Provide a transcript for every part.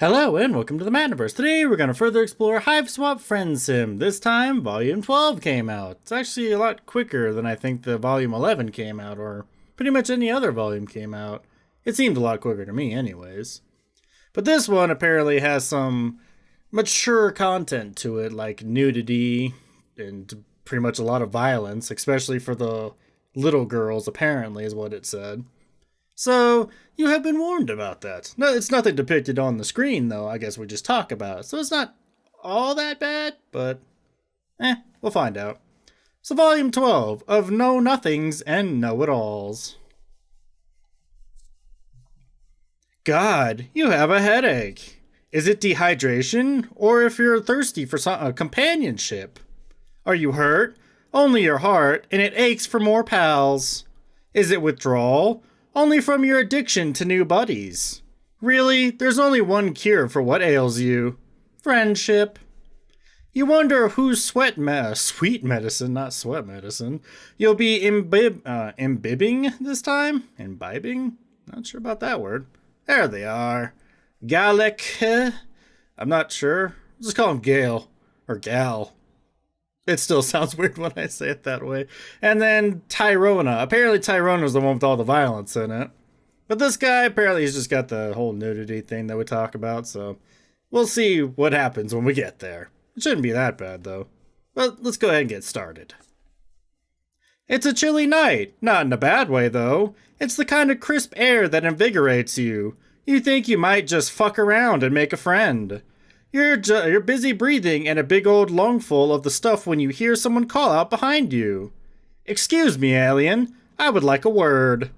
Hello and welcome to the Mattniverse. Today we're going to further explore HiveSwap Friendsim. This time, Volume 12 came out. It's actually a lot quicker than I think the Volume 11 came out, or pretty much any other volume came out. It seemed a lot quicker to me anyways. But this one apparently has some mature content to it, like nudity and pretty much a lot of violence, especially for the little girls, apparently, is what it said. So, you have been warned about that. No, it's nothing depicted on the screen, though. I guess we just talk about it. So it's not all that bad, but we'll find out. So Volume 12 of Know-Nothings and Know-It-Alls. God, you have a headache. Is it dehydration? Or if you're thirsty for companionship? Are you hurt? Only your heart, and it aches for more pals. Is it withdrawal? Only from your addiction to new buddies. Really, there's only one cure for what ails you. Friendship. You wonder whose sweet medicine, not sweat medicine, you'll be imbibing this time? Imbibing? Not sure about that word. There they are. Galekh. I'm not sure. Just call him Gale. Or Gal. It still sounds weird when I say it that way. And then Tyrona. Apparently Tyrona's the one with all the violence in it. But this guy, apparently he's just got the whole nudity thing that we talk about, so we'll see what happens when we get there. It shouldn't be that bad, though. But let's go ahead and get started. It's a chilly night. Not in a bad way, though. It's the kind of crisp air that invigorates you. You think you might just fuck around and make a friend. You're busy breathing in a big old lungful of the stuff when you hear someone call out behind you. Excuse me, alien. I would like a word.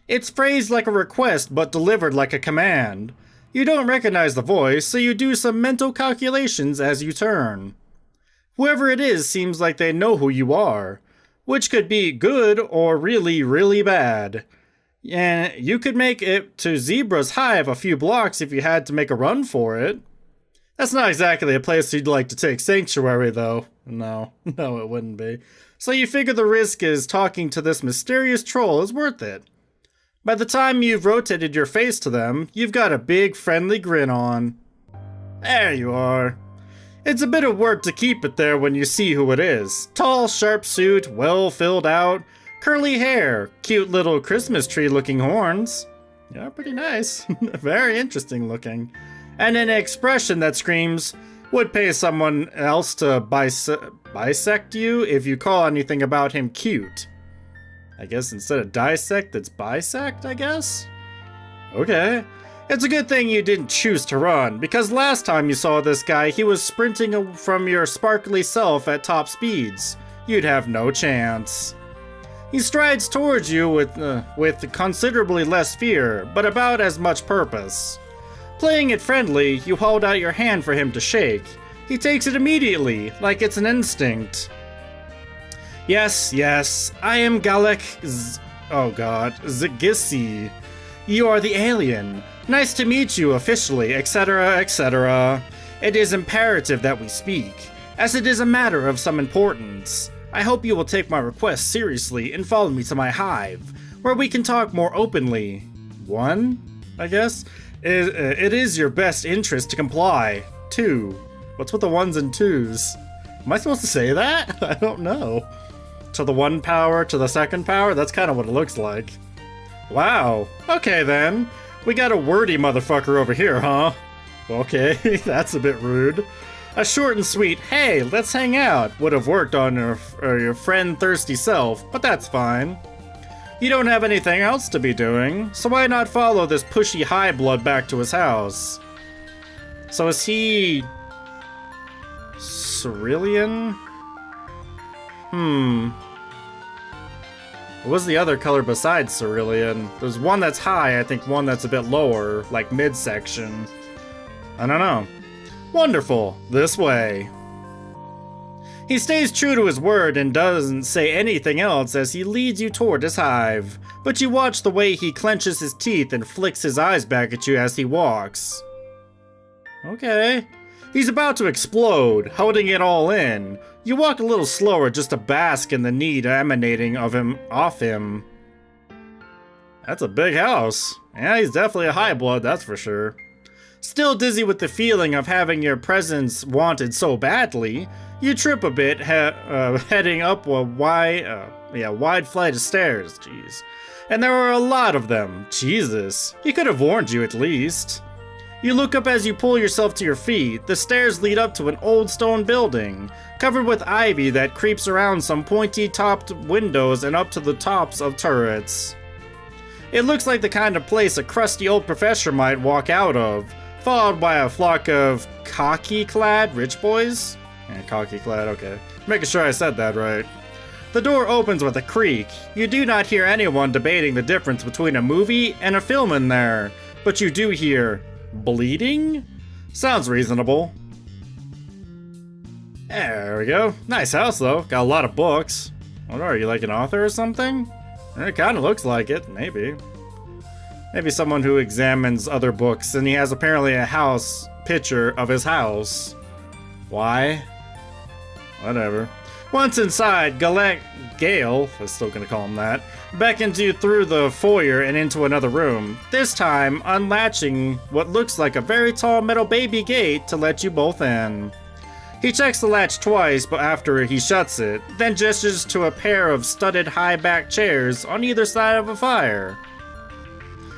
It's phrased like a request, but delivered like a command. You don't recognize the voice, so you do some mental calculations as you turn. Whoever it is seems like they know who you are, which could be good or really, really bad. And you could make it to Zebra's Hive a few blocks if you had to make a run for it. That's not exactly a place you'd like to take sanctuary, though. No, it wouldn't be. So you figure the risk is talking to this mysterious troll is worth it. By the time you've rotated your face to them, you've got a big, friendly grin on. There you are. It's a bit of work to keep it there when you see who it is. Tall, sharp suit, well filled out, curly hair, cute little Christmas tree looking horns. Yeah, pretty nice. Very interesting looking. And an expression that screams, would pay someone else to bisect you if you call anything about him cute. I guess instead of dissect, it's bisect, I guess? Okay. It's a good thing you didn't choose to run, because last time you saw this guy, he was sprinting from your sparkly self at top speeds. You'd have no chance. He strides towards you with considerably less fear, but about as much purpose. Playing it friendly, you hold out your hand for him to shake. He takes it immediately, like it's an instinct. Yes, I am Galekh Zgissi. You are the alien. Nice to meet you officially, etc., etc. It is imperative that we speak, as it is a matter of some importance. I hope you will take my request seriously and follow me to my hive, where we can talk more openly. One, I guess? It is your best interest to comply. 2. What's with the 1s and 2s? Am I supposed to say that? I don't know. To the 1 power, to the 2nd power? That's kind of what it looks like. Wow. Okay then. We got a wordy motherfucker over here, huh? Okay, that's a bit rude. A short and sweet, hey, let's hang out, would have worked on your friend thirsty self, but that's fine. You don't have anything else to be doing, so why not follow this pushy high blood back to his house? So is he... Cerulean? What was the other color besides cerulean? There's one that's high, I think one that's a bit lower, like midsection. I don't know. Wonderful. This way. He stays true to his word and doesn't say anything else as he leads you toward his hive, but you watch the way he clenches his teeth and flicks his eyes back at you as he walks. Okay. He's about to explode, holding it all in. You walk a little slower just to bask in the need emanating off him. That's a big house. Yeah, he's definitely a high blood, that's for sure. Still dizzy with the feeling of having your presence wanted so badly, you trip a bit, heading up a wide flight of stairs. Jeez. And there are a lot of them. Jesus. He could have warned you at least. You look up as you pull yourself to your feet. The stairs lead up to an old stone building, covered with ivy that creeps around some pointy-topped windows and up to the tops of turrets. It looks like the kind of place a crusty old professor might walk out of, followed by a flock of khaki-clad rich boys? Yeah, khaki-clad, okay. Making sure I said that right. The door opens with a creak. You do not hear anyone debating the difference between a movie and a film in there, but you do hear bleeding? Sounds reasonable. There we go. Nice house though. Got a lot of books. What are you, like an author or something? It kind of looks like it, maybe. Maybe someone who examines other books, and he has apparently a house picture of his house. Why? Whatever. Once inside, Gale, I'm still gonna call him that, beckons you through the foyer and into another room, this time unlatching what looks like a very tall metal baby gate to let you both in. He checks the latch twice, but after he shuts it, then gestures to a pair of studded high-back chairs on either side of a fire.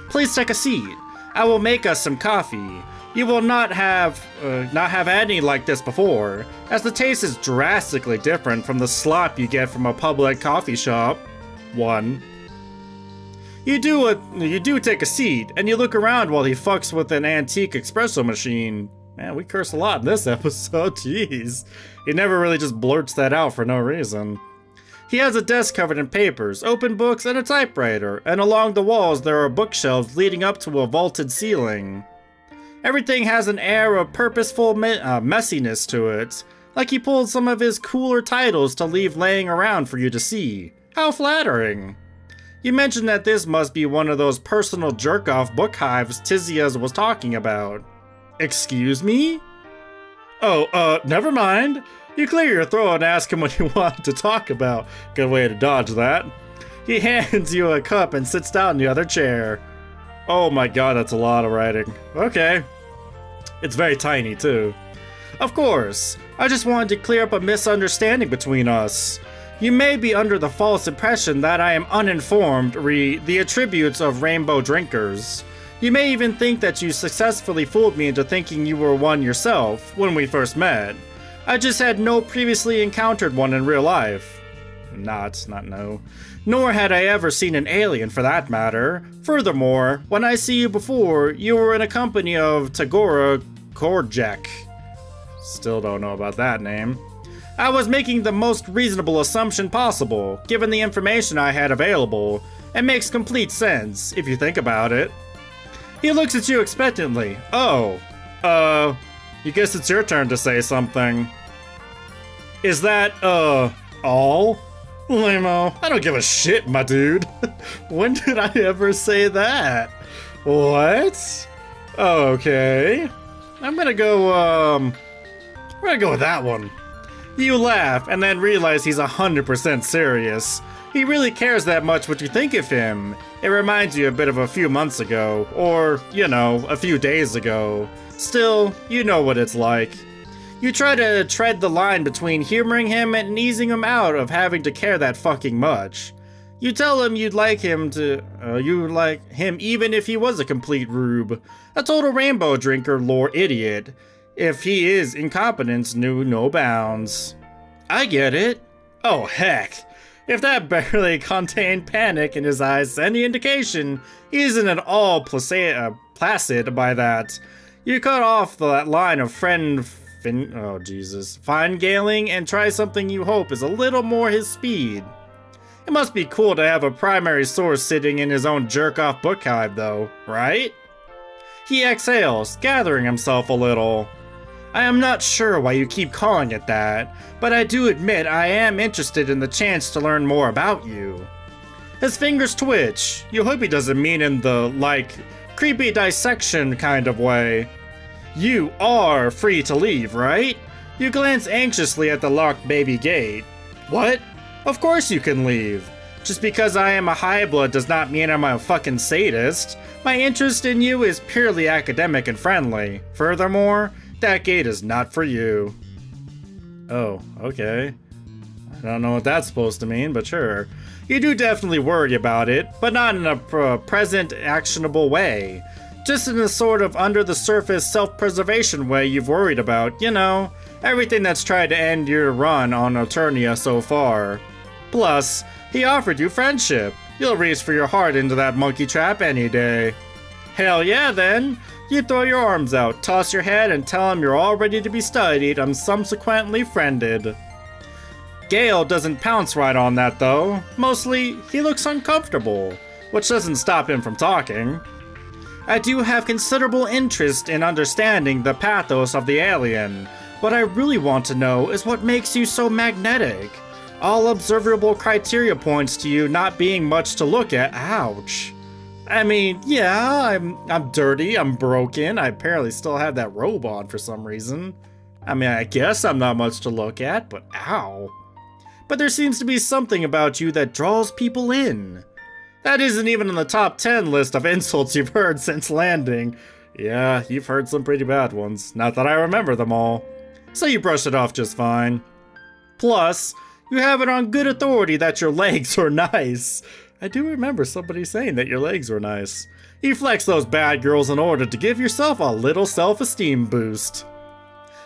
Please take a seat. I will make us some coffee. You will not have any like this before, as the taste is drastically different from the slop you get from a public coffee shop. 1. You do take a seat, and you look around while he fucks with an antique espresso machine. Man, we curse a lot in this episode, jeez. He never really just blurts that out for no reason. He has a desk covered in papers, open books, and a typewriter, and along the walls there are bookshelves leading up to a vaulted ceiling. Everything has an air of purposeful messiness to it, like he pulled some of his cooler titles to leave laying around for you to see. How flattering. You mentioned that this must be one of those personal jerk-off book hives Tizia's was talking about. Excuse me? Oh, never mind. You clear your throat and ask him what you want to talk about. Good way to dodge that. He hands you a cup and sits down in the other chair. Oh my god, that's a lot of writing. Okay. It's very tiny, too. Of course. I just wanted to clear up a misunderstanding between us. You may be under the false impression that I am uninformed re the attributes of rainbow drinkers. You may even think that you successfully fooled me into thinking you were one yourself when we first met. I just had no previously encountered one in real life. Not no. Nor had I ever seen an alien for that matter. Furthermore, when I see you before, you were in a company of Tagora Korjak. Still don't know about that name. I was making the most reasonable assumption possible, given the information I had available. It makes complete sense, if you think about it. He looks at you expectantly. Oh, you guess it's your turn to say something. Is that, all? Lame-o, I don't give a shit, my dude. When did I ever say that? What? Okay. I'm gonna go with that one. You laugh and then realize he's 100% serious. He really cares that much what you think of him. It reminds you a bit of a few months ago, or, you know, a few days ago. Still, you know what it's like. You try to tread the line between humoring him and easing him out of having to care that fucking much. You tell him you like him even if he was a complete rube. A total rainbow drinker lore idiot. If he is, incompetence knew no bounds. I get it. Oh heck. If that barely contained panic in his eyes is any indication, he isn't at all placid by that. You cut off that line of fine-gailing and try something you hope is a little more his speed. It must be cool to have a primary source sitting in his own jerk-off book hive though, right? He exhales, gathering himself a little. I am not sure why you keep calling it that, but I do admit I am interested in the chance to learn more about you. His fingers twitch. You hope he doesn't mean in the, creepy dissection kind of way. You are free to leave, right? You glance anxiously at the locked baby gate. What? Of course you can leave. Just because I am a high-blood does not mean I'm a fucking sadist. My interest in you is purely academic and friendly. Furthermore, that gate is not for you. Oh, okay. I don't know what that's supposed to mean, but sure. You do definitely worry about it, but not in a present, actionable way. Just in a sort of under-the-surface self-preservation way you've worried about, you know, everything that's tried to end your run on Eternia so far. Plus, he offered you friendship. You'll reach for your heart into that monkey trap any day. Hell yeah, then. You throw your arms out, toss your head, and tell him you're all ready to be studied and subsequently friended. Gale doesn't pounce right on that though. Mostly, he looks uncomfortable, which doesn't stop him from talking. I do have considerable interest in understanding the pathos of the alien. What I really want to know is what makes you so magnetic. All observable criteria points to you not being much to look at. Ouch. I mean, yeah, I'm dirty, I'm broken, I apparently still have that robe on for some reason. I mean, I guess I'm not much to look at, but ow. But there seems to be something about you that draws people in. That isn't even in the top 10 list of insults you've heard since landing. Yeah, you've heard some pretty bad ones, not that I remember them all. So you brush it off just fine. Plus, you have it on good authority that your legs are nice. I do remember somebody saying that your legs were nice. You flex those bad girls in order to give yourself a little self-esteem boost.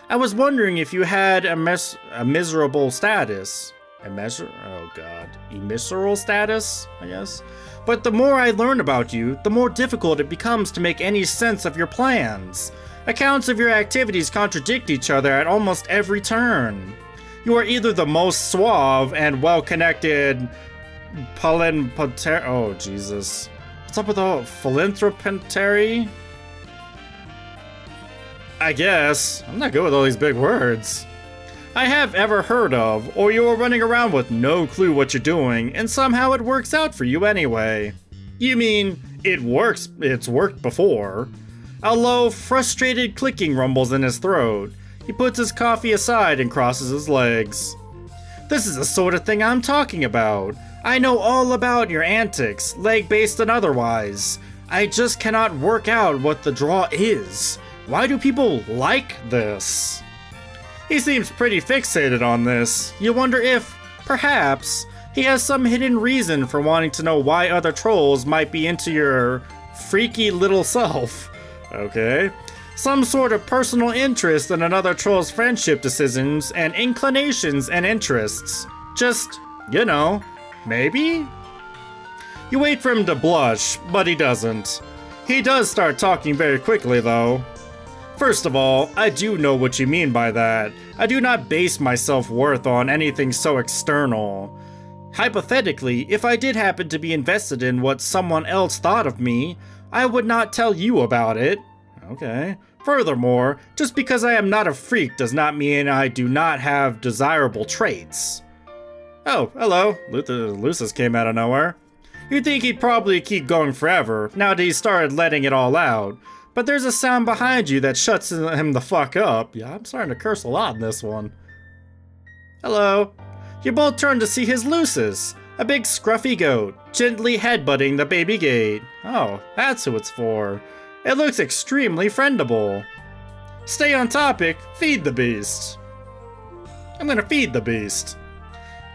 I was wondering if you had a miserable status. Immiserable status, I guess? But the more I learn about you, the more difficult it becomes to make any sense of your plans. Accounts of your activities contradict each other at almost every turn. You are either the most suave and well-connected oh Jesus. What's up with the philanthropentary? I guess. I'm not good with all these big words. I have ever heard of, or you are running around with no clue what you're doing, and somehow it works out for you anyway. You mean, it works, it's worked before. A low, frustrated clicking rumbles in his throat. He puts his coffee aside and crosses his legs. This is the sort of thing I'm talking about. I know all about your antics, leg-based and otherwise. I just cannot work out what the draw is. Why do people like this? He seems pretty fixated on this. You wonder if, perhaps, he has some hidden reason for wanting to know why other trolls might be into your freaky little self. Okay. Some sort of personal interest in another troll's friendship decisions and inclinations and interests. Just, you know, maybe? You wait for him to blush, but he doesn't. He does start talking very quickly, though. First of all, I do know what you mean by that. I do not base my self-worth on anything so external. Hypothetically, if I did happen to be invested in what someone else thought of me, I would not tell you about it. Okay. Furthermore, just because I am not a freak does not mean I do not have desirable traits. Oh, hello. Lucis came out of nowhere. You'd think he'd probably keep going forever, now that he started letting it all out. But there's a sound behind you that shuts him the fuck up. Yeah, I'm starting to curse a lot in this one. Hello. You both turn to see his Lucis, a big scruffy goat, gently headbutting the baby gate. Oh, that's who it's for. It looks extremely friendable. Stay on topic, feed the beast. I'm gonna feed the beast.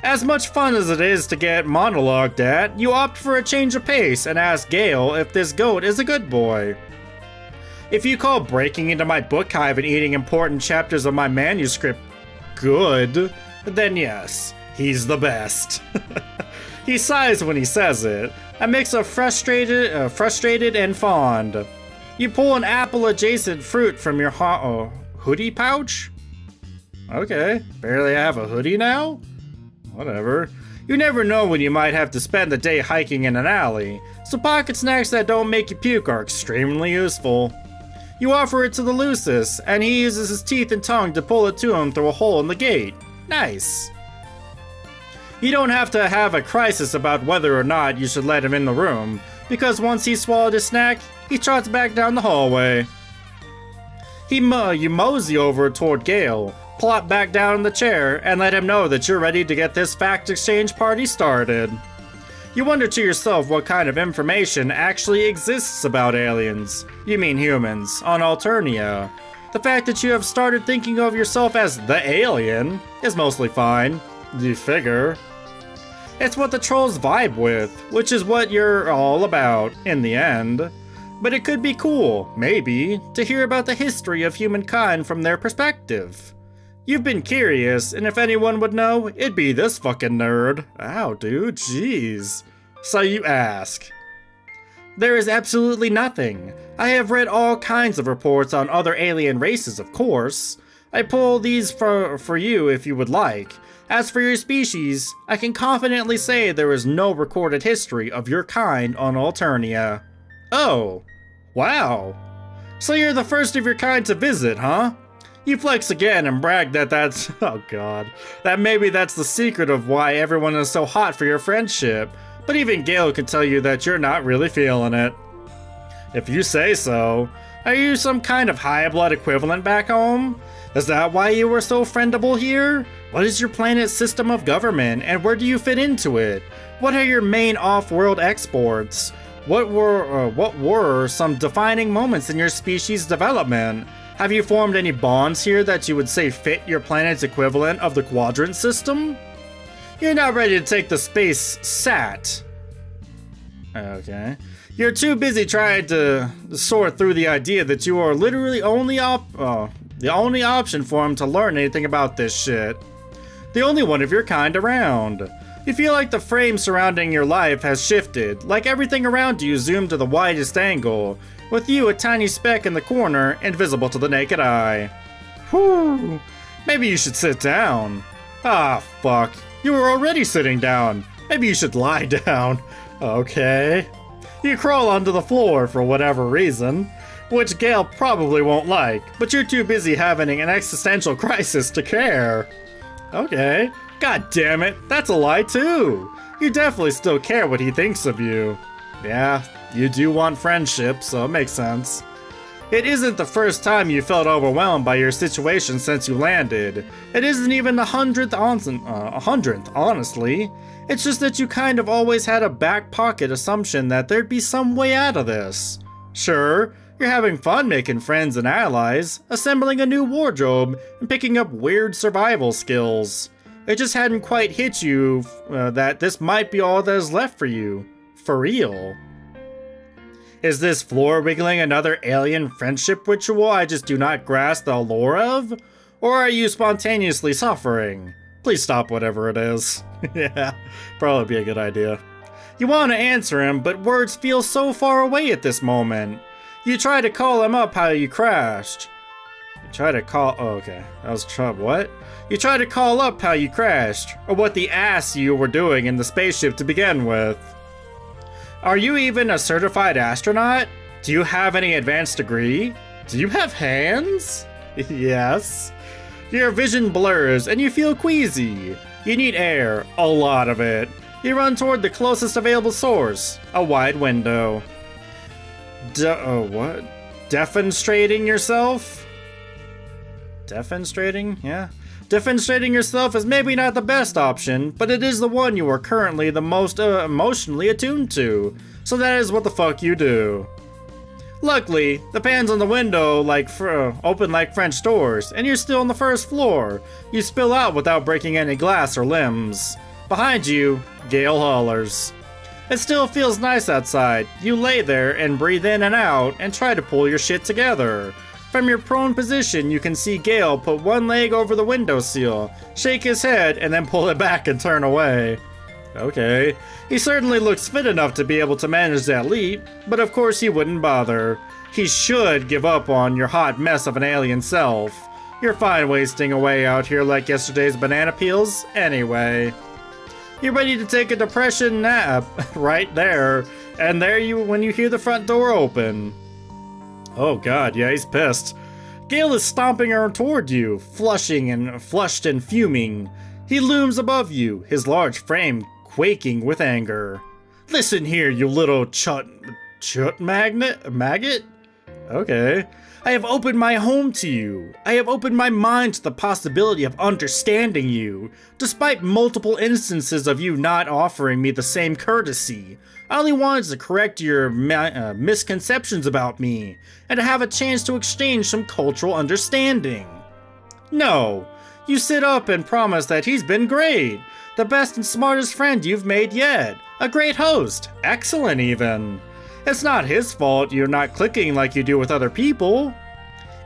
As much fun as it is to get monologued at, you opt for a change of pace and ask Gale if this goat is a good boy. If you call breaking into my book hive and eating important chapters of my manuscript good, then yes, he's the best. He sighs when he says it, a mix of frustrated and fond. You pull an apple-adjacent fruit from your hoodie pouch? Okay, barely have a hoodie now? Whatever. You never know when you might have to spend the day hiking in an alley, so pocket snacks that don't make you puke are extremely useful. You offer it to the Lucis, and he uses his teeth and tongue to pull it to him through a hole in the gate. Nice. You don't have to have a crisis about whether or not you should let him in the room, because once he's swallowed his snack, he trots back down the hallway. You mosey over toward Gale, plop back down in the chair, and let him know that you're ready to get this fact exchange party started. You wonder to yourself what kind of information actually exists about aliens, you mean humans, on Alternia. The fact that you have started thinking of yourself as the alien is mostly fine, you figure. It's what the trolls vibe with, which is what you're all about, in the end. But it could be cool, maybe, to hear about the history of humankind from their perspective. You've been curious, and if anyone would know, it'd be this fucking nerd. Ow, dude, jeez. So you ask. There is absolutely nothing. I have read all kinds of reports on other alien races, of course. I pull these for you if you would like. As for your species, I can confidently say there is no recorded history of your kind on Alternia. Oh, wow. So you're the first of your kind to visit, huh? You flex again and brag that that's, oh god, that maybe that's the secret of why everyone is so hot for your friendship, but even Gale can tell you that you're not really feeling it. If you say so. Are you some kind of high blood equivalent back home? Is that why you were so friendable here? What is your planet's system of government, and where do you fit into it? What are your main off-world exports? What were some defining moments in your species' development? Have you formed any bonds here that you would say fit your planet's equivalent of the quadrant system? You're not ready to take the space SAT. Okay. You're too busy trying to sort through the idea that you are literally the only option for him to learn anything about this shit. The only one of your kind around. You feel like the frame surrounding your life has shifted, like everything around you zoomed to the widest angle, with you a tiny speck in the corner, invisible to the naked eye. Whew. Maybe you should sit down. Ah, fuck. You were already sitting down. Maybe you should lie down. Okay. You crawl onto the floor for whatever reason, which Gale probably won't like, but you're too busy having an existential crisis to care. Okay. God damn it, that's a lie too. You definitely still care what he thinks of you. Yeah, you do want friendship, so it makes sense. It isn't the first time you felt overwhelmed by your situation since you landed. It isn't even the 100th, honestly. It's just that you kind of always had a back pocket assumption that there'd be some way out of this. Sure, you're having fun making friends and allies, assembling a new wardrobe, and picking up weird survival skills. It just hadn't quite hit you that this might be all that is left for you. For real. Is this floor wiggling another alien friendship ritual I just do not grasp the allure of? Or are you spontaneously suffering? Please stop whatever it is. Yeah, probably be a good idea. You want to answer him, but words feel so far away at this moment. You try to call him up how you crashed. You try to call, oh, okay, that was trouble, what? You try to call up how you crashed, or what the ass you were doing in the spaceship to begin with. Are you even a certified astronaut? Do you have any advanced degree? Do you have hands? Yes. Your vision blurs and you feel queasy. You need air, a lot of it. You run toward the closest available source, a wide window. What? Defenestrating yourself? Defenestrating? Yeah. Defenestrating yourself is maybe not the best option, but it is the one you are currently the most emotionally attuned to, so that is what the fuck you do. Luckily, the panes on the window open like French doors, and you're still on the first floor. You spill out without breaking any glass or limbs. Behind you, Gale hollers. It still feels nice outside. You lay there and breathe in and out and try to pull your shit together. From your prone position, you can see Gale put one leg over the windowsill, shake his head, and then pull it back and turn away. Okay, he certainly looks fit enough to be able to manage that leap, but of course he wouldn't bother. He should give up on your hot mess of an alien self. You're fine wasting away out here like yesterday's banana peels, anyway. You're ready to take a depression nap right there, and when you hear the front door open. Oh god, yeah, he's pissed. Gale is stomping toward you, flushed and fuming. He looms above you, his large frame quaking with anger. Listen here, you little maggot? Okay. I have opened my home to you. I have opened my mind to the possibility of understanding you, despite multiple instances of you not offering me the same courtesy. I only wanted to correct your misconceptions about me, and to have a chance to exchange some cultural understanding. No, you sit up and promise that he's been great, the best and smartest friend you've made yet, a great host, excellent even. It's not his fault you're not clicking like you do with other people.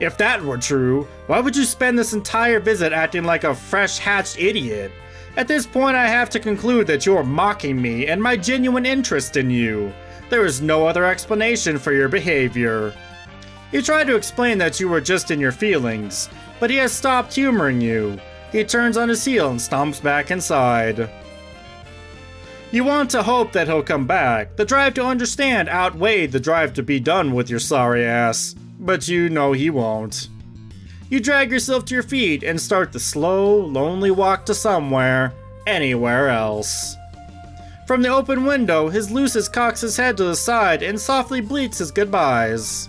If that were true, why would you spend this entire visit acting like a fresh-hatched idiot? At this point, I have to conclude that you're mocking me and my genuine interest in you. There is no other explanation for your behavior. You tried to explain that you were just in your feelings, but he has stopped humoring you. He turns on his heel and stomps back inside. You want to hope that he'll come back. The drive to understand outweighed the drive to be done with your sorry ass. But you know he won't. You drag yourself to your feet and start the slow, lonely walk to somewhere, anywhere else. From the open window, his Lucis cocks his head to the side and softly bleats his goodbyes.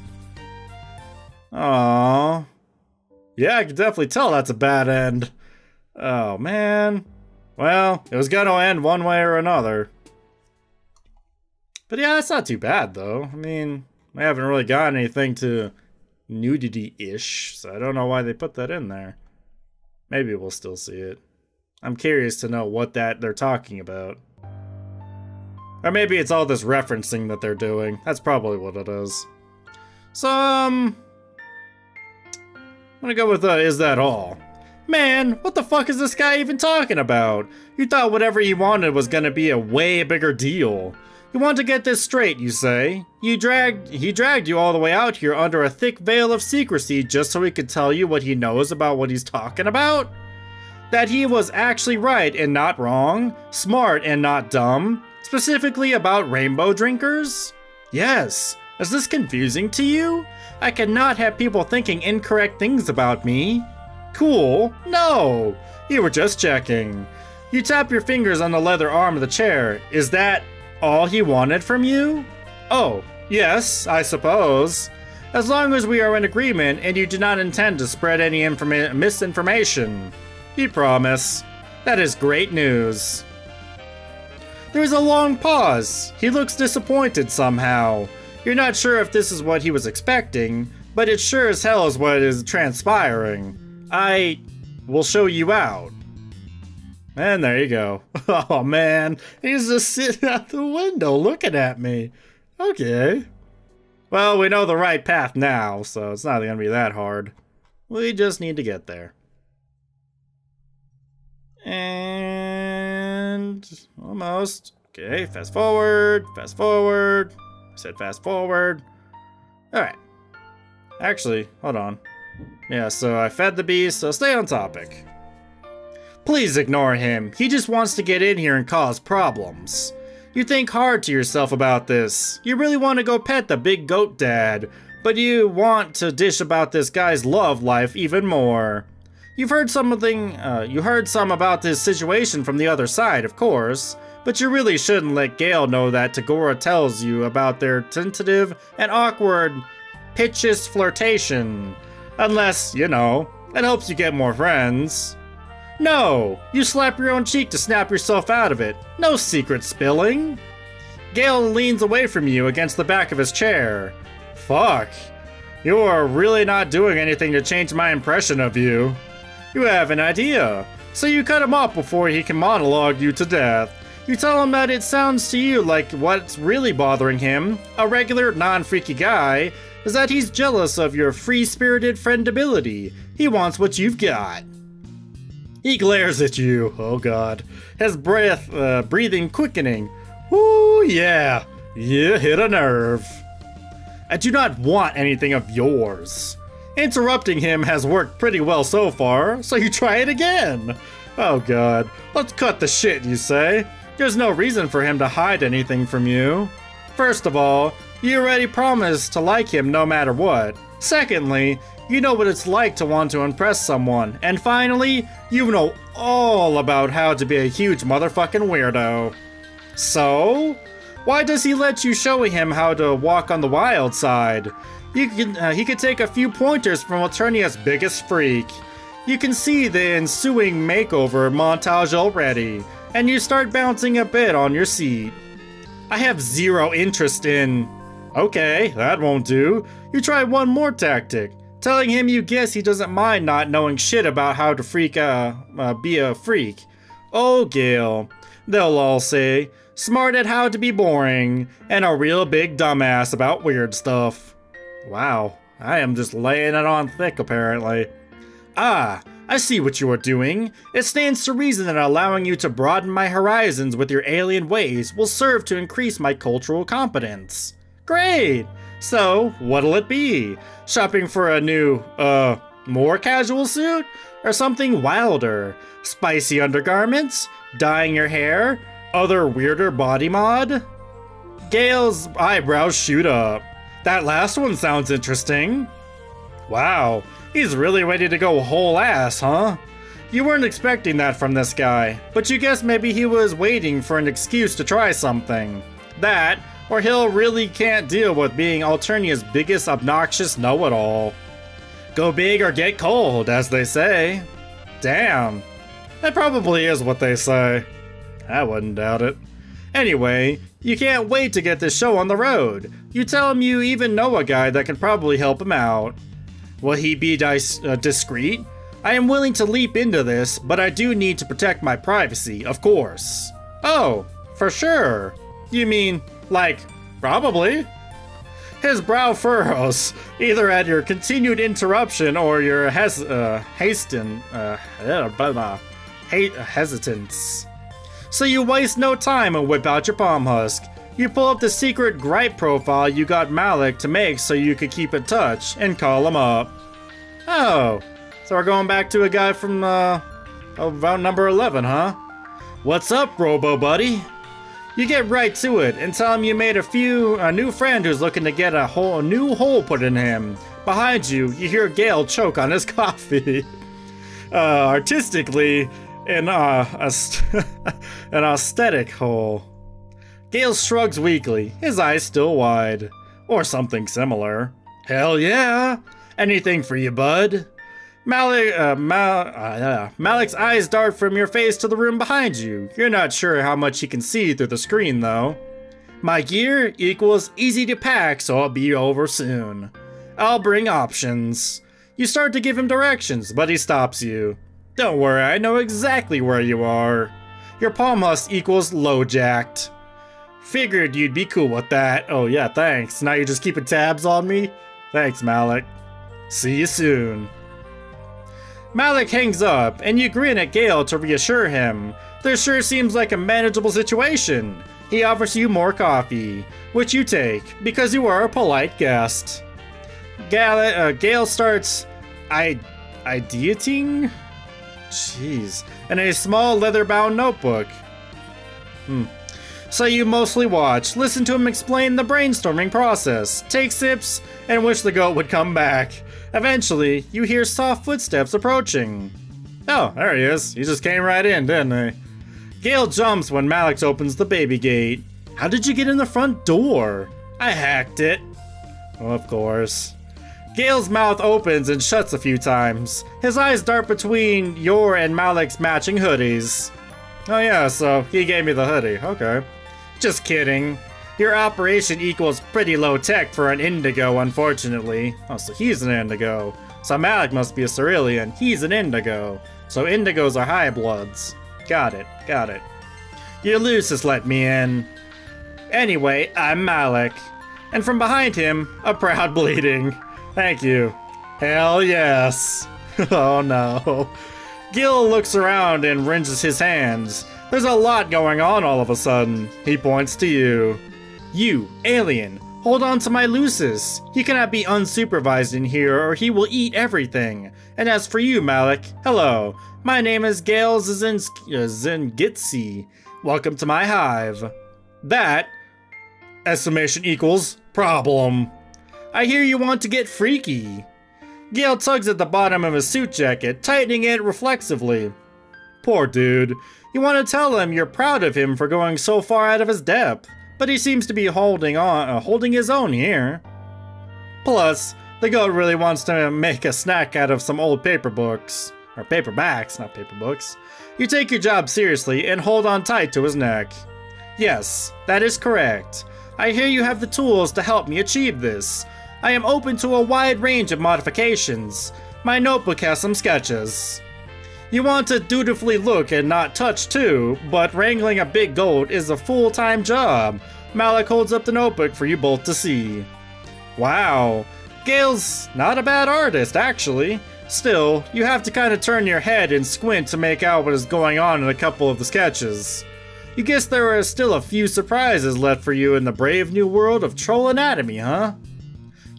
Aww. Yeah, I can definitely tell that's a bad end. Oh man. Well, it was gonna end one way or another. But yeah, that's not too bad though. I mean, I haven't really got anything to nudity-ish, so I don't know why they put that in there. Maybe we'll still see it. I'm curious to know what they're talking about. Or maybe it's all this referencing that they're doing. That's probably what it is. So, I'm gonna go with is that all? Man, what the fuck is this guy even talking about? You thought whatever he wanted was gonna be a way bigger deal. You want to get this straight, you say? He dragged you all the way out here under a thick veil of secrecy just so he could tell you what he knows about what he's talking about? That he was actually right and not wrong, smart and not dumb, specifically about rainbow drinkers? Yes. Is this confusing to you? I cannot have people thinking incorrect things about me. Cool. No. You were just checking. You tap your fingers on the leather arm of the chair. Is that all he wanted from you? Oh, yes, I suppose. As long as we are in agreement and you do not intend to spread any misinformation. You promise. That is great news. There is a long pause. He looks disappointed somehow. You're not sure if this is what he was expecting, but it sure as hell is what is transpiring. I will show you out. And there you go. Oh man, he's just sitting out the window looking at me. Okay. Well, we know the right path now, so it's not gonna be that hard. We just need to get there. And almost. Okay, fast forward, fast forward. I said fast forward. Alright. Actually, hold on. Yeah, so I fed the beast, so stay on topic. Please ignore him. He just wants to get in here and cause problems. You think hard to yourself about this. You really want to go pet the big goat dad, but you want to dish about this guy's love life even more. You heard some about this situation from the other side, of course, but you really shouldn't let Gale know that Tagora tells you about their tentative and awkward pitches flirtation. Unless, you know, it helps you get more friends. No! You slap your own cheek to snap yourself out of it. No secret spilling. Gale leans away from you against the back of his chair. Fuck. You are really not doing anything to change my impression of you. You have an idea. So you cut him off before he can monologue you to death. You tell him that it sounds to you like what's really bothering him, a regular, non-freaky guy, is that he's jealous of your free-spirited friendability. He wants what you've got. He glares at you, oh god, his breathing quickening. Ooh, yeah, you hit a nerve. I do not want anything of yours. Interrupting him has worked pretty well so far, so you try it again. Oh god, let's cut the shit, you say. There's no reason for him to hide anything from you. First of all, you already promised to like him no matter what. Secondly, you know what it's like to want to impress someone. And finally, you know all about how to be a huge motherfucking weirdo. So, why does he let you show him how to walk on the wild side? He could take a few pointers from Alternia's biggest freak. You can see the ensuing makeover montage already, and you start bouncing a bit on your seat. I have zero interest in... Okay, that won't do. You try one more tactic, telling him you guess he doesn't mind not knowing shit about how to be a freak. Oh, Gale, they'll all say, smart at how to be boring, and a real big dumbass about weird stuff. Wow, I am just laying it on thick apparently. Ah, I see what you are doing. It stands to reason that allowing you to broaden my horizons with your alien ways will serve to increase my cultural competence. Great! So, what'll it be? Shopping for a new, more casual suit? Or something wilder? Spicy undergarments? Dyeing your hair? Other weirder body mod? Gale's eyebrows shoot up. That last one sounds interesting. Wow, he's really ready to go whole ass, huh? You weren't expecting that from this guy, but you guess maybe he was waiting for an excuse to try something. That, or he'll really can't deal with being Alternia's biggest obnoxious know-it-all. Go big or get cold, as they say. Damn, that probably is what they say. I wouldn't doubt it. Anyway, you can't wait to get this show on the road. You tell him you even know a guy that can probably help him out. Will he be discreet? I am willing to leap into this, but I do need to protect my privacy, of course. Oh, for sure. You mean, like, probably? His brow furrows, either at your continued interruption or your hesitance. So you waste no time and whip out your palm husk. You pull up the secret gripe profile you got Malekh to make so you could keep in touch, and call him up. Oh, so we're going back to a guy from, about number 11, huh? What's up, Robo Buddy? You get right to it and tell him you made a new friend who's looking to get a new hole put in him. Behind you, you hear Gale choke on his coffee. Artistically, an aesthetic hole. Gale shrugs weakly, his eyes still wide. Or something similar. Hell yeah! Anything for you, bud. Malekh's eyes dart from your face to the room behind you. You're not sure how much he can see through the screen, though. My gear equals easy to pack, so I'll be over soon. I'll bring options. You start to give him directions, but he stops you. Don't worry, I know exactly where you are. Your palm husk equals low-jacked. Figured you'd be cool with that. Oh yeah, thanks. Now you're just keeping tabs on me? Thanks, Malekh. See you soon. Malekh hangs up, and you grin at Gale to reassure him. This sure seems like a manageable situation. He offers you more coffee, which you take, because you are a polite guest. Gale starts ideating? Jeez. In a small leather-bound notebook. So you mostly watch, listen to him explain the brainstorming process, take sips, and wish the goat would come back. Eventually, you hear soft footsteps approaching. Oh, there he is. He just came right in, didn't he? Gale jumps when Malekh opens the baby gate. How did you get in the front door? I hacked it. Of course. Gale's mouth opens and shuts a few times. His eyes dart between your and Malekh's matching hoodies. Oh yeah, so he gave me the hoodie. Okay. Just kidding. Your operation equals pretty low tech for an indigo, unfortunately. Oh, so he's an indigo. So Malekh must be a cerulean. He's an indigo. So indigos are high bloods. Got it. Your Lucis let me in. Anyway, I'm Malekh. And from behind him, a proud bleeding. Thank you. Hell yes. Oh no. Gil looks around and wrenches his hands. There's a lot going on all of a sudden. He points to you. You, alien, hold on to my Lucis. He cannot be unsupervised in here or he will eat everything. And as for you, Malekh, hello. My name is Gale Zengitsi. Welcome to my hive. That, estimation equals, problem. I hear you want to get freaky. Gale tugs at the bottom of his suit jacket, tightening it reflexively. Poor dude. You want to tell him you're proud of him for going so far out of his depth, but he seems to be holding his own here. Plus, the goat really wants to make a snack out of some old paper books. Or paperbacks, not paper books. You take your job seriously and hold on tight to his neck. Yes, that is correct. I hear you have the tools to help me achieve this. I am open to a wide range of modifications. My notebook has some sketches. You want to dutifully look and not touch too, but wrangling a big goat is a full-time job. Malik holds up the notebook for you both to see. Wow, Gale's not a bad artist, actually. Still, you have to kind of turn your head and squint to make out what is going on in a couple of the sketches. You guess there are still a few surprises left for you in the brave new world of troll anatomy, huh?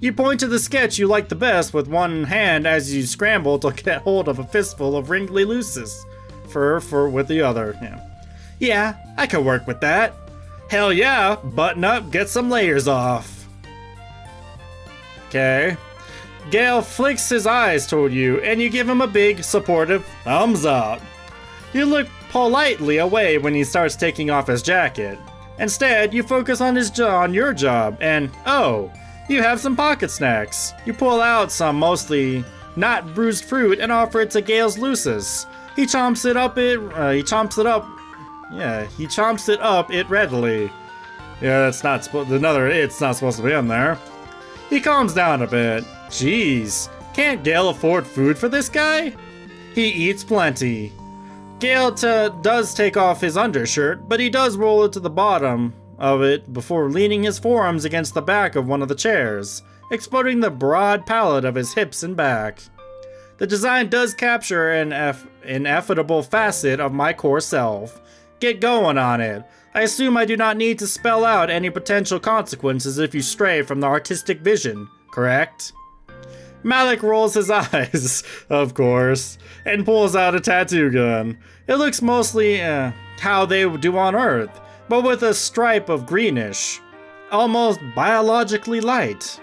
You point to the sketch you like the best with one hand as you scramble to get hold of a fistful of wrinkly lucis. Fur with the other. Yeah, I could work with that. Hell yeah, button up, get some layers off. Okay. Gale flicks his eyes toward you, and you give him a big, supportive thumbs up. You look politely away when he starts taking off his jacket. Instead, you focus on your job, and oh, you have some pocket snacks. You pull out some mostly not bruised fruit and offer it to Gale's lucis. He chomps it up. He chomps it up readily. Yeah, that's not it's not supposed to be in there. He calms down a bit. Jeez, can't Gale afford food for this guy? He eats plenty. Gale does take off his undershirt, but he does roll it to the bottom of it before leaning his forearms against the back of one of the chairs, exposing the broad palette of his hips and back. The design does capture an ineffable facet of my core self. Get going on it. I assume I do not need to spell out any potential consequences if you stray from the artistic vision, correct? Malik rolls his eyes, of course, and pulls out a tattoo gun. It looks mostly how they do on Earth, but with a stripe of greenish, almost biologically light.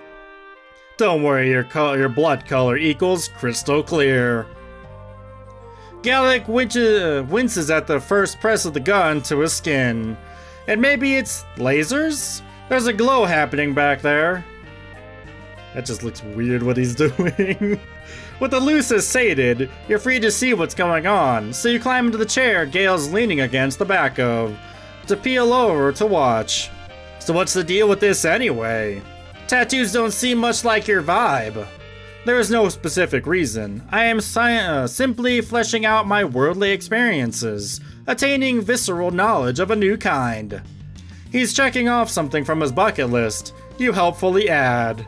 Don't worry, your blood color equals crystal clear. Galekh winces at the first press of the gun to his skin. And maybe it's lasers? There's a glow happening back there. That just looks weird what he's doing. With the lucis sated, you're free to see what's going on, so you climb into the chair Gale's leaning against the back of, to peel over to watch. So what's the deal with this anyway? Tattoos don't seem much like your vibe. There is no specific reason. I am simply fleshing out my worldly experiences, attaining visceral knowledge of a new kind. He's checking off something from his bucket list. You helpfully add.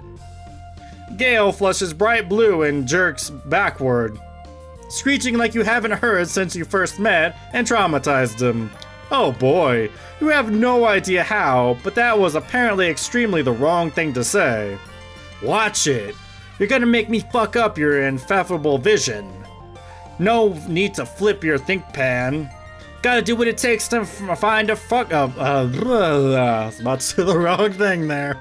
Gale flushes bright blue and jerks backward, screeching like you haven't heard since you first met and traumatized him. Oh boy, you have no idea how, but that was apparently extremely the wrong thing to say. Watch it. You're gonna make me fuck up your ineffable vision. No need to flip your think pan. Gotta do what it takes to find a fuck up. I was about to say the wrong thing there.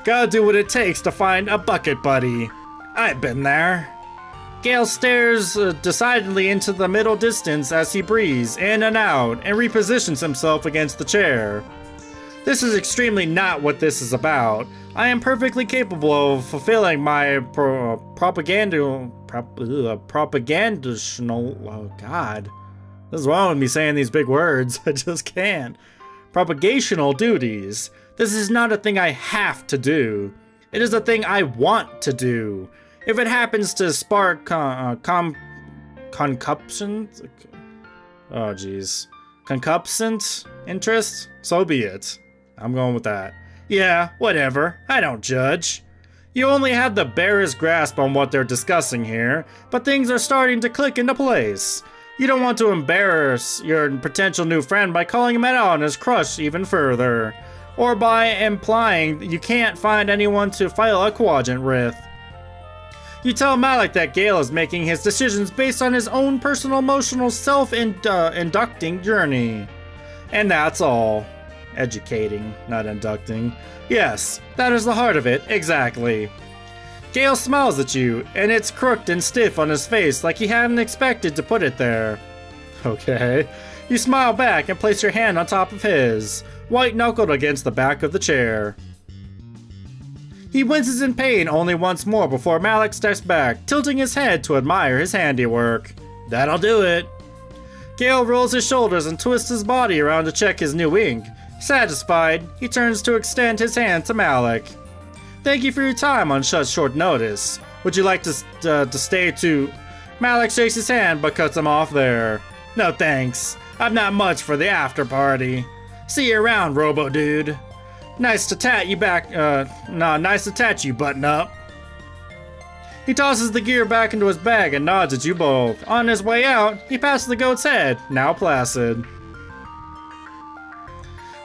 Gotta do what it takes to find a bucket buddy. I've been there. Gale stares decidedly into the middle distance as he breathes in and out and repositions himself against the chair. This is extremely not what this is about. I am perfectly capable of fulfilling my propagandational. Oh God, this is wrong with me saying these big words. I just can't. Propagational duties. This is not a thing I have to do. It is a thing I want to do. If it happens to spark concupiscent, oh geez, concupiscent interest, so be it. I'm going with that. Yeah, whatever. I don't judge. You only have the barest grasp on what they're discussing here, but things are starting to click into place. You don't want to embarrass your potential new friend by calling him out on his crush even further, or by implying that you can't find anyone to file a quadrant with. You tell Malik that Gale is making his decisions based on his own personal emotional self-inducting journey. And that's all. Educating, not inducting. Yes, that is the heart of it, exactly. Gale smiles at you, and it's crooked and stiff on his face like he hadn't expected to put it there. Okay. You smile back and place your hand on top of his, white-knuckled against the back of the chair. He winces in pain only once more before Malekh steps back, tilting his head to admire his handiwork. That'll do it. Gale rolls his shoulders and twists his body around to check his new ink. Satisfied, he turns to extend his hand to Malekh. Thank you for your time on such short notice. Would you like to stay to... Malekh shakes his hand but cuts him off there. No thanks. I'm not much for the after party. See you around, Robo-Dude. Nice to tat you back, nice to tat you, Button-Up. He tosses the gear back into his bag and nods at you both. On his way out, he passes the goat's head, now placid.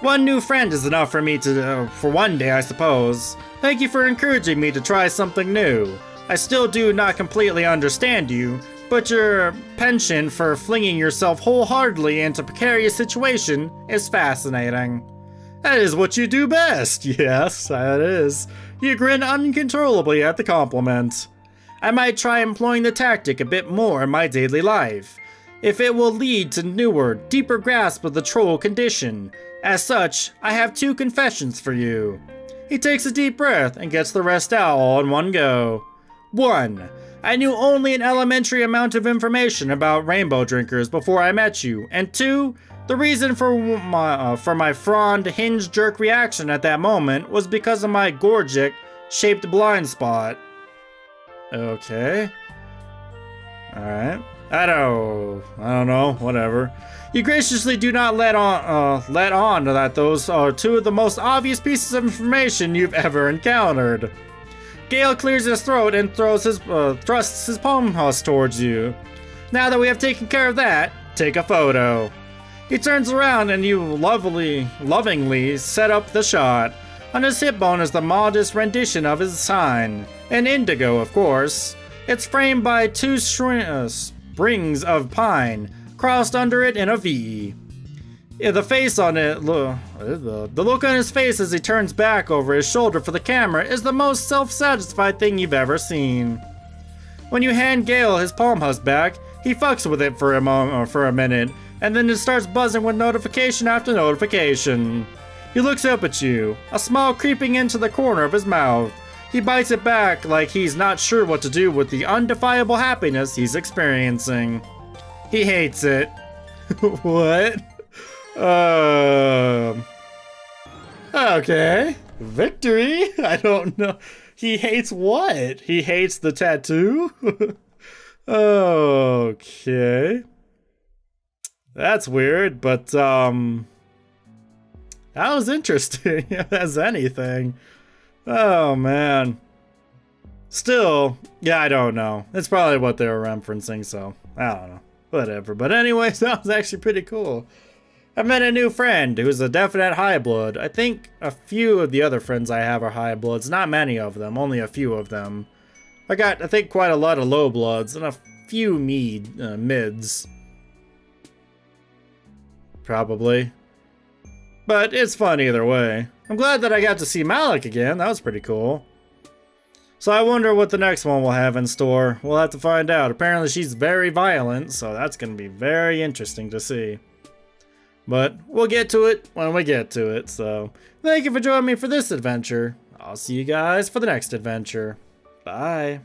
One new friend is enough for me for one day, I suppose. Thank you for encouraging me to try something new. I still do not completely understand you, but your penchant for flinging yourself wholeheartedly into a precarious situation is fascinating. That is what you do best. Yes, that is. You grin uncontrollably at the compliment. I might try employing the tactic a bit more in my daily life, if it will lead to newer, deeper grasp of the troll condition. As such, I have 2 confessions for you. He takes a deep breath and gets the rest out all in one go. 1. I knew only an elementary amount of information about rainbow drinkers before I met you. And 2. The reason for my frond hinge jerk reaction at that moment was because of my Gorgic-shaped blind spot. Okay. Alright. I don't know, whatever. You graciously do not let on that those are 2 of the most obvious pieces of information you've ever encountered. Gale clears his throat and thrusts his palm husk towards you. Now that we have taken care of that, take a photo. He turns around and you lovingly set up the shot. On his hip bone is the modest rendition of his sign. An indigo, of course. It's framed by 2 springs of pine, crossed under it in a V. The face on it, the look on his face as he turns back over his shoulder for the camera is the most self-satisfied thing you've ever seen. When you hand Gale his palm husk back, he fucks with it for a minute, and then it starts buzzing with notification after notification. He looks up at you, a smile creeping into the corner of his mouth. He bites it back like he's not sure what to do with the undefinable happiness he's experiencing. He hates it. What? Okay. Victory? I don't know. He hates what? He hates the tattoo? Okay. That's weird, but, that was interesting as anything. Oh, man. Still, yeah, I don't know. It's probably what they were referencing, so I don't know. Whatever. But anyways, that was actually pretty cool. I met a new friend who's a definite high blood. I think a few of the other friends I have are high bloods. Not many of them, only a few of them. I think, quite a lot of low bloods and a few mids. Probably. But it's fun either way. I'm glad that I got to see Malekh again. That was pretty cool. So I wonder what the next one will have in store. We'll have to find out. Apparently she's very violent, so that's going to be very interesting to see. But we'll get to it when we get to it. So thank you for joining me for this adventure. I'll see you guys for the next adventure. Bye.